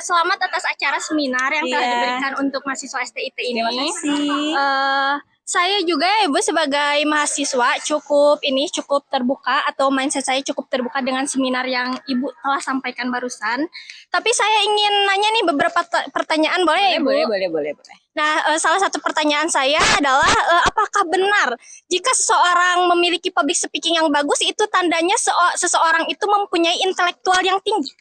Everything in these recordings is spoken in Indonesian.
selamat atas acara seminar yang telah Iya. diberikan untuk mahasiswa STIT ini. Terima kasih. Saya juga ya Ibu sebagai mahasiswa cukup terbuka atau mindset saya cukup terbuka dengan seminar yang Ibu telah sampaikan barusan. Tapi saya ingin nanya nih beberapa pertanyaan, boleh ya Ibu? Boleh. Nah, salah satu pertanyaan saya adalah apakah benar jika seseorang memiliki public speaking yang bagus itu tandanya seseorang itu mempunyai intelektual yang tinggi?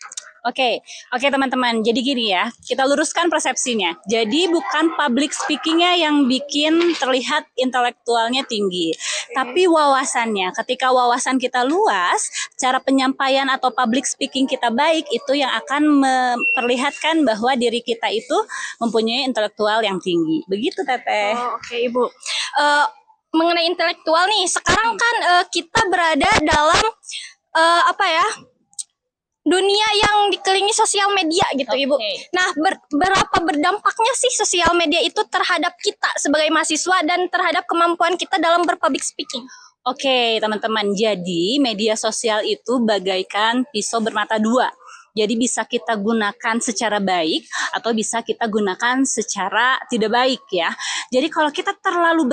Oke, teman-teman. Jadi gini ya, kita luruskan persepsinya. Jadi bukan public speakingnya yang bikin terlihat intelektualnya tinggi, tapi wawasannya. Ketika wawasan kita luas, cara penyampaian atau public speaking kita baik, itu yang akan memperlihatkan bahwa diri kita itu mempunyai intelektual yang tinggi. Begitu, Teteh. Oh, oke, Ibu. Mengenai intelektual nih, sekarang kan kita berada dalam dunia yang dikelilingi sosial media gitu, Ibu. Nah, berapa berdampaknya sih sosial media itu terhadap kita sebagai mahasiswa dan terhadap kemampuan kita dalam berpublic speaking? Oke, teman-teman. Jadi, media sosial itu bagaikan pisau bermata dua. Jadi bisa kita gunakan secara baik atau bisa kita gunakan secara tidak baik ya. Jadi kalau kita terlalu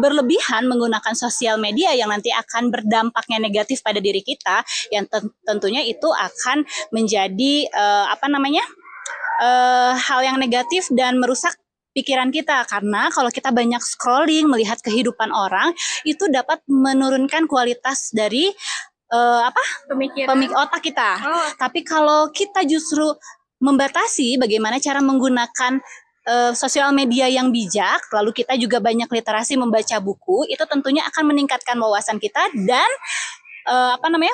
berlebihan menggunakan sosial media yang nanti akan berdampaknya negatif pada diri kita, yang tentunya itu akan menjadi hal yang negatif dan merusak pikiran kita, karena kalau kita banyak scrolling melihat kehidupan orang itu dapat menurunkan kualitas dari otak kita. Tapi kalau kita justru membatasi bagaimana cara menggunakan sosial media yang bijak, lalu kita juga banyak literasi membaca buku, itu tentunya akan meningkatkan wawasan kita dan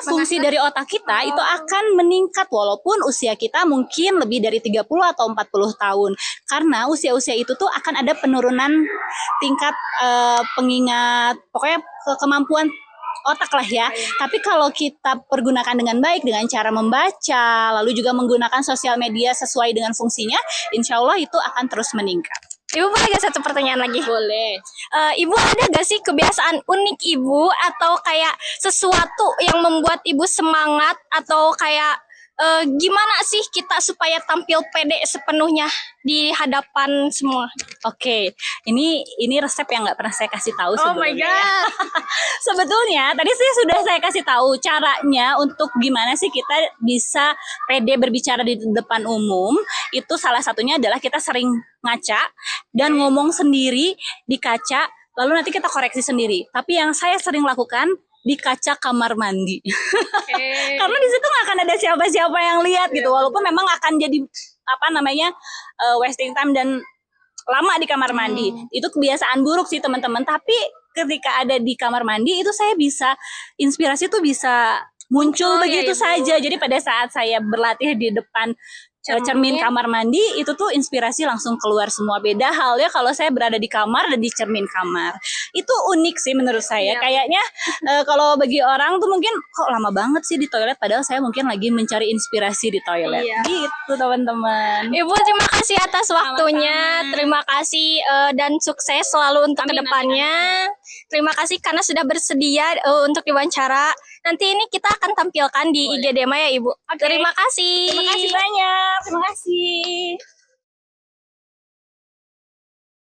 fungsi dari otak kita itu akan meningkat walaupun usia kita mungkin lebih dari 30 atau 40 tahun. Karena usia-usia itu tuh akan ada penurunan tingkat pengingat, pokoknya kemampuan otak lah ya. Tapi kalau kita pergunakan dengan baik dengan cara membaca, lalu juga menggunakan sosial media sesuai dengan fungsinya, insya Allah itu akan terus meningkat. Ibu boleh gak satu pertanyaan lagi? Boleh. Ibu ada gak sih kebiasaan unik Ibu atau kayak sesuatu yang membuat Ibu semangat atau kayak gimana sih kita supaya tampil pede sepenuhnya di hadapan semua? Oke, ini resep yang nggak pernah saya kasih tahu sebelumnya. Oh my God. Sebetulnya tadi sih sudah saya kasih tahu caranya untuk gimana sih kita bisa pede berbicara di depan umum. Itu salah satunya adalah kita sering ngaca dan ngomong sendiri di kaca, lalu nanti kita koreksi sendiri. Tapi yang saya sering lakukan di kaca kamar mandi. Karena di situ nggak akan ada siapa-siapa yang lihat gitu, walaupun memang akan jadi wasting time dan lama di kamar mandi. Itu kebiasaan buruk sih teman-teman, tapi ketika ada di kamar mandi itu saya bisa inspirasi tuh bisa muncul begitu saja. Jadi pada saat saya berlatih di depan cermin kamar mandi itu tuh inspirasi langsung keluar semua. Beda halnya kalau saya berada di kamar dan di cermin kamar. Itu unik sih menurut saya. Kayaknya kalau bagi orang tuh mungkin kok lama banget sih di toilet, padahal saya mungkin lagi mencari inspirasi di toilet. Gitu teman-teman. Ibu terima kasih atas waktunya. Terima kasih dan sukses selalu untuk kedepannya. Terima kasih karena sudah bersedia untuk diwawancara. Nanti ini kita akan tampilkan di IG Dema ya Ibu. Terima kasih. Terima kasih banyak. Terima kasih.